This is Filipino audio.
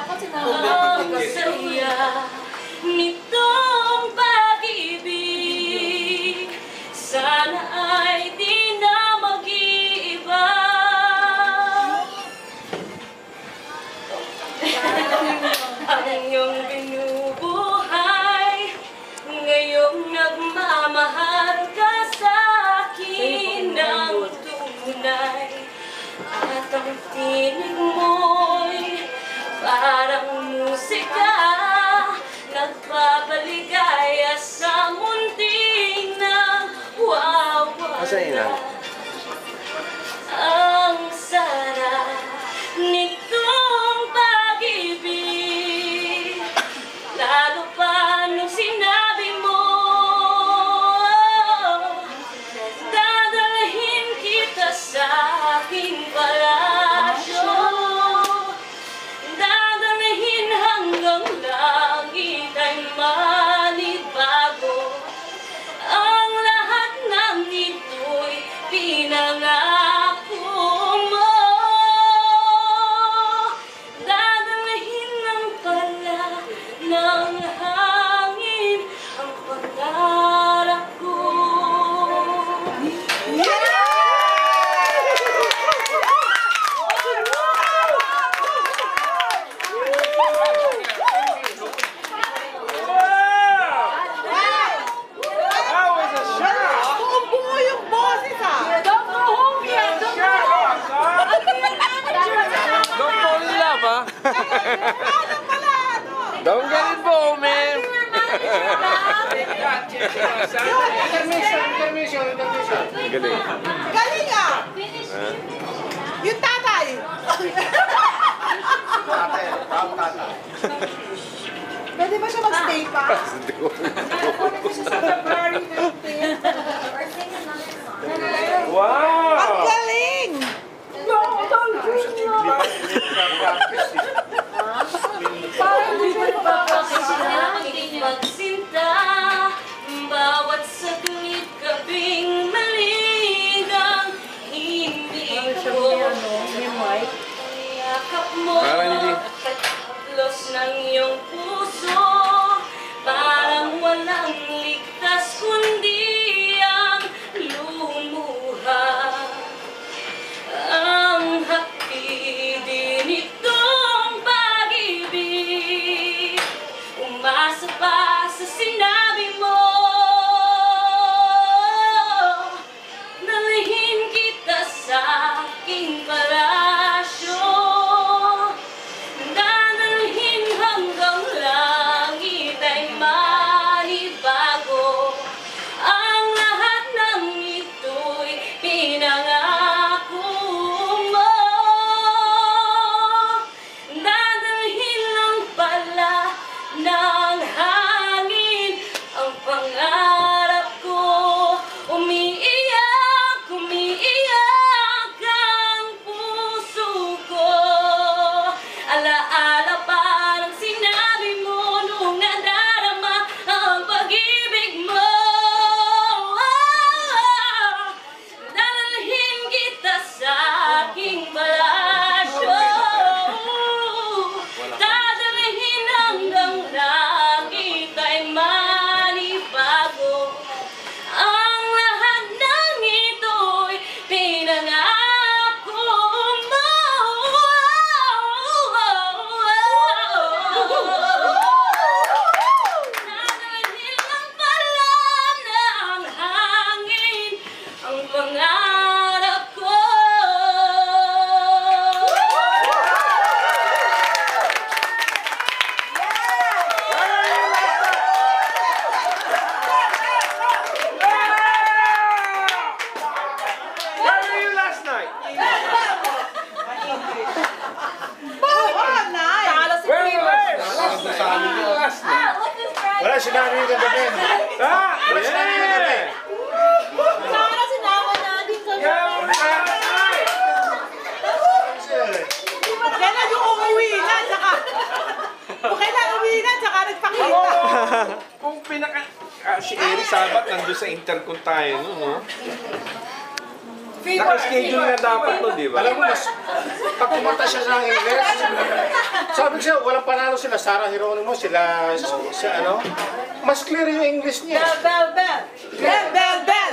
Ang saya nitong pag-ibig, sana ay di na mag-iiba. Ang iyong binubuhay, ngayong nagmamahal ka sa akin ng tunay. At ang tinig mo'y parang musika, nagpapaligaya sa munting nawawala. Ang sarap nitong pag-ibig, lalo pa nung sinabi mo, dadalhin kita sa aking palasyo, dadalhin hanggang langit ay manibago. Ang lahat ng ito'y pinangako mo, dadalhin ng pala ng hangin ang pangarap ko. Don't get involved, man. Intermission. Galing. Galing ah! Yung tatay! Pwede ba siya mag-stay pa? Pwede siya sa February 19th. Wow! Ang galing! Parang di ba magsinta, bawat saglit kabing maligang hindi ko yakap mo, kataplos ng iyong puso, parang walang ligtas kundi ang lumuha. Ang hapdi din itong pag-ibig, umasa pa sa sinabi mo, dalhin kita sa aking palasyo, dadalhin hanggang langit ay manibago. Ang lahat ng ito'y pinangako mo, dadalhin lang pala ng hangin ang pangarap ko. Umiiyak ang puso ko, alaala pa ng sinabi mo nung nadarama ang pag-ibig mo. Dadalhin kita sa aking palasyo, dadalhin hanggang langit ay manibago. Ang lahat ng ito'y pinangako mo. Dadalhin lang pala ng hangin ang pangarap ko. Where were you last night? Where were you last night? Wala, sinabi nyo kagabi. Wala, sinabi nyo kagabi. Sana sinama natin kami. Kailan yung umuwi na, tsaka... Kailan umuwi na, tsaka nagpakita. Kung pinaka... si Eri Sabat nandun sa intercon tayo, no? Naka-schedule na dapat to, di ba? Alam mo, mas, pag kumanta siya sa English, sabi ko siya, walang panalo sila, Sarah Geronimo, sila, ano, mas clear yung English niya. Bell, bell, bell! Bell, bell, bell!